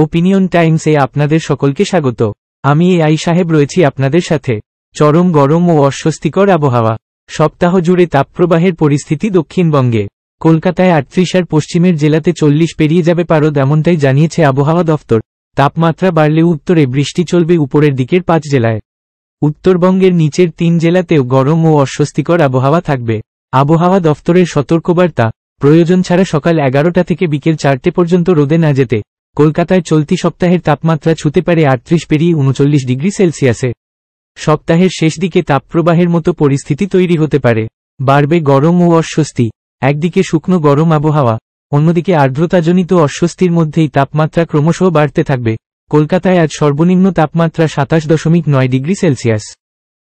Opinion টাইমসে আপনাদের সকলকে স্বাগত। আমি এআই সাহেব রয়েছি আপনাদের সাথে। চরম গরম ও অস্বস্তিকর আবহাওয়া। সপ্তাহ জুড়ে তাপপ্রবাহের পরিস্থিতি দক্ষিণবঙ্গে। কলকাতায় 38 আর পশ্চিমের জেলাতে 40 পেরিয়ে যাবে পারদ, এমনটাই জানিয়েছে আবহাওয়া দফতর। তাপমাত্রা বাড়লেও উত্তরে বৃষ্টি চলবে উপরের দিকের 5 জেলায়। উত্তরবঙ্গের নিচের 3 জেলাতেও গরম ও অস্বস্তিকর আবহাওয়া থাকবে। আবহাওয়া দফতরের সতর্কবার্তা, প্রয়োজন ছাড়া সকাল 11টা থেকে বিকেল 4টে পর্যন্ত রোদে না যেতে। কলকাতায় চলতি সপ্তাহের তাপমাত্রা ছুঁতে পারে 38 পেরিয়ে 39 ডিগ্রি সেলসিয়াসে। সপ্তাহের শেষ দিকে তাপপ্রবাহের মতো পরিস্থিতি তৈরি হতে পারে। বাড়বে গরম ও অস্বস্তি। একদিকে শুকনো গরম আবহাওয়া, অন্যদিকে আর্দ্রতাজনিত অস্বস্তির মধ্যেই তাপমাত্রা ক্রমশ বাড়তে থাকবে। কলকাতায় আজ সর্বনিম্ন তাপমাত্রা 27.9 ডিগ্রি সেলসিয়াস।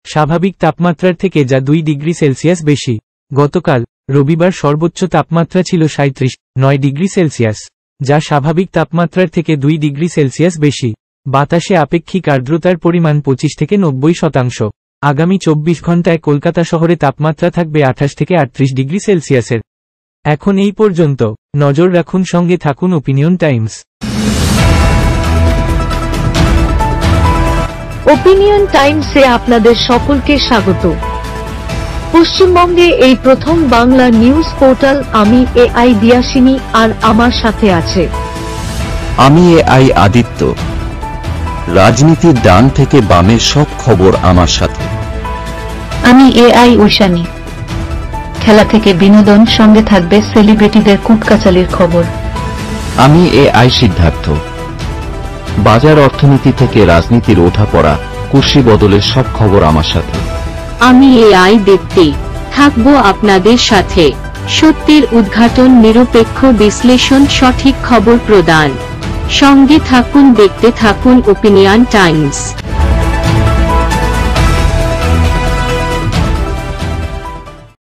স্বাভাবিক তাপমাত্রার থেকে যা 2 ডিগ্রি সেলসিয়াস বেশি। গতকাল রবিবার সর্বোচ্চ তাপমাত্রা ছিল 37.9 ডিগ্রি সেলসিয়াস, যা স্বাভাবিক তাপমাত্রার থেকে 2 ডিগ্রি সেলসিয়াস বেশি। বাতাসে আপেক্ষিক আর্দ্রতার পরিমাণ 25 থেকে 90%। আগামী 24 ঘন্টায় কলকাতা শহরে তাপমাত্রা থাকবে 28 থেকে 38 ডিগ্রি সেলসিয়াসের। এখন এই পর্যন্ত। নজর রাখুন, সঙ্গে থাকুন ওপিনিয়ন টাইমস। ওপিনিয়ন টাইমসে আপনাদের সকলকে স্বাগত। পশ্চিমবঙ্গে এই প্রথম বাংলা নিউজ পোর্টাল। আমি এআই দিয়াসিনী, আর আমার সাথে আছে আমি এআই আদিত্য। রাজনীতির ডান থেকে বামের সব খবর আমার সাথে। আমি এআই ঐশানী। খেলা থেকে বিনোদন, সঙ্গে থাকবে সেলিব্রিটিদের কুটকাচালির খবর। আমি এআই সিদ্ধার্থ। বাজার অর্থনীতি থেকে রাজনীতির ওঠাপড়া, কুর্সি বদলের সব খবর আমার সাথে। আমি এআই দীপ্তি, থাকবো আপনাদের সাথে। সত্যের উদ্ঘাটন, নিরপেক্ষ বিশ্লেষণ, সঠিক খবর প্রদান। সঙ্গে থাকুন, দেখতে থাকুন ওপিনিয়ন টাইমস।